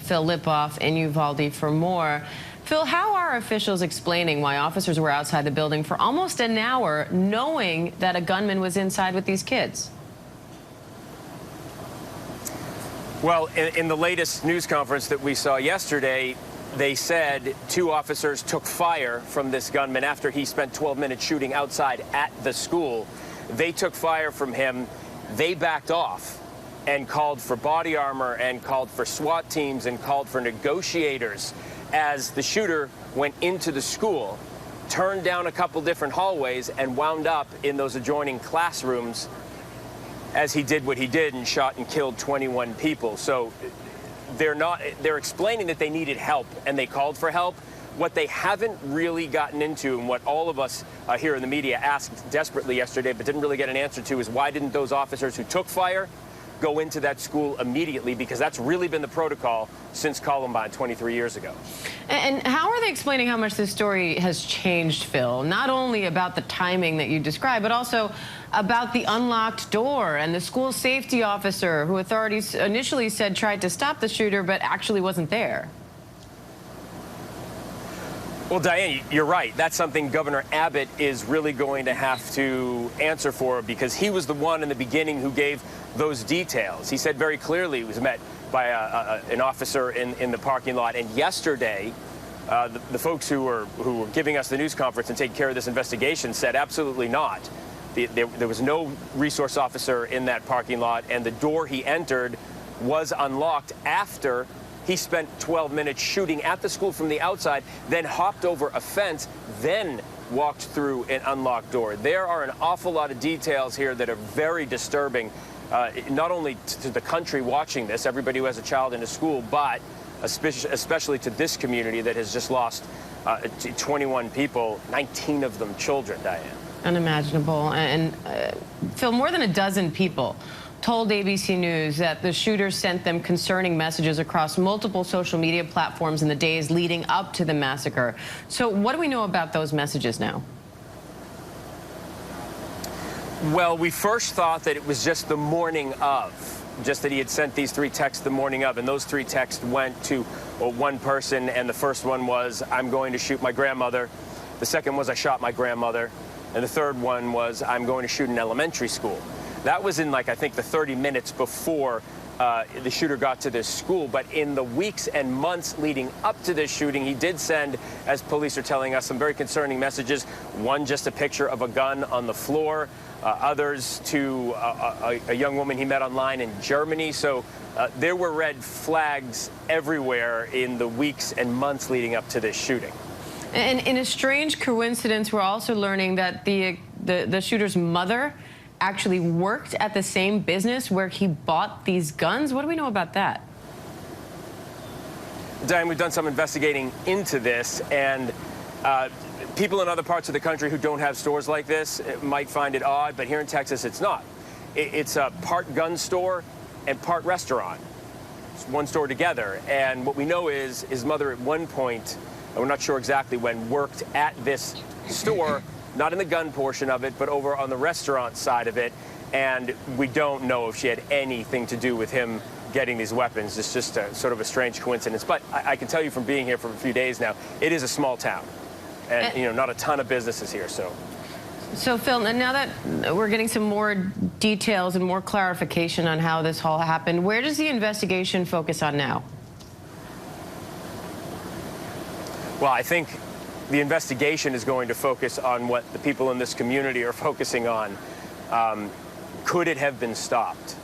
Phil Lipof in Uvalde for more. Phil, how are officials explaining why officers were outside the building for almost an hour knowing that a gunman was inside with these kids? Well, in the latest news conference that we saw yesterday, they said 2 officers took fire from this gunman after he spent 12 minutes shooting outside at the school. They took fire from him. They backed off and called for body armor and called for SWAT teams and called for negotiators as the shooter went into the school, turned down a couple different hallways, and wound up in those adjoining classrooms as he did what he did and shot and killed 21 people. So they're explaining that they needed help and they called for help. What they haven't really gotten into, and what all of us here in the media asked desperately yesterday but didn't really get an answer to, is why didn't those officers who took fire go into that school immediately? Because that's really been the protocol since Columbine 23 years ago. And how are they explaining how much this story has changed, Phil? Not only about the timing that you described, but also about the unlocked door and the school safety officer who authorities initially said tried to stop the shooter but actually wasn't there. Well, Diane, you're right. That's something Governor Abbott is really going to have to answer for, because he was the one in the beginning who gave those details. He said very clearly he was met by an officer in the parking lot. And yesterday, the folks who were giving us the news conference and taking care of this investigation said absolutely not. There was no resource officer in that parking lot, and the door he entered was unlocked after he spent 12 minutes shooting at the school from the outside, then hopped over a fence, then walked through an unlocked door. There are an awful lot of details here that are very disturbing, not only to the country watching this, everybody who has a child in a school, but especially to this community that has just lost 21 people, 19 of them children, Diane. Unimaginable. And Phil, more than a dozen people told ABC News that the shooter sent them concerning messages across multiple social media platforms in the days leading up to the massacre. So what do we know about those messages now? Well, we first thought that it was just the morning of, just that he had sent these 3 texts the morning of, and those 3 texts went to one person, and the first one was, "I'm going to shoot my grandmother." The second was, "I shot my grandmother." And the third one was, "I'm going to shoot an elementary school." That was in, like, I think the 30 minutes before the shooter got to this school. But in the weeks and months leading up to this shooting, he did send, as police are telling us, some very concerning messages. One, just a picture of a gun on the floor. Others to a young woman he met online in Germany. So there were red flags everywhere in the weeks and months leading up to this shooting. And in a strange coincidence, we're also learning that the shooter's mother actually worked at the same business where he bought these guns. What do we know about that? Diane, we've done some investigating into this, and people in other parts of the country who don't have stores like this might find it odd, but here in Texas, it's not. It's a part gun store and part restaurant. It's one store together. And what we know is his mother at one point, and we're not sure exactly when, worked at this store, not in the gun portion of it, but over on the restaurant side of it. And we don't know if she had anything to do with him getting these weapons. It's just sort of a strange coincidence. But I can tell you from being here for a few days now, it is a small town. And, you know, not a ton of businesses here, so. So, Phil, now that we're getting some more details and more clarification on how this all happened, where does the investigation focus on now? Well, I think the investigation is going to focus on what the people in this community are focusing on. Could it have been stopped?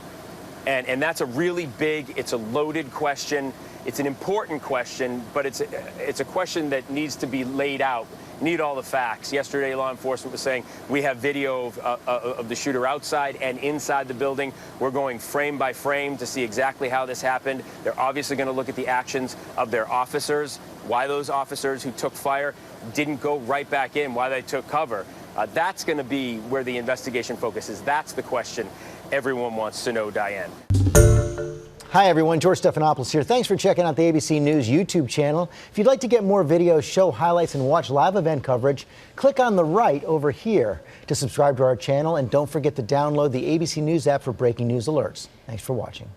And that's a really big, it's a loaded question. It's an important question, but it's a question that needs to be laid out. Need all the facts. Yesterday, law enforcement was saying we have video of the shooter outside and inside the building. We're going frame by frame to see exactly how this happened. They're obviously going to look at the actions of their officers, why those officers who took fire didn't go right back in, why they took cover. That's going to be where the investigation focuses. That's the question everyone wants to know, Diane. Hi, everyone. George Stephanopoulos here. Thanks for checking out the ABC News YouTube channel. If you'd like to get more videos, show highlights, and watch live event coverage, click on the right over here to subscribe to our channel. And don't forget to download the ABC News app for breaking news alerts. Thanks for watching.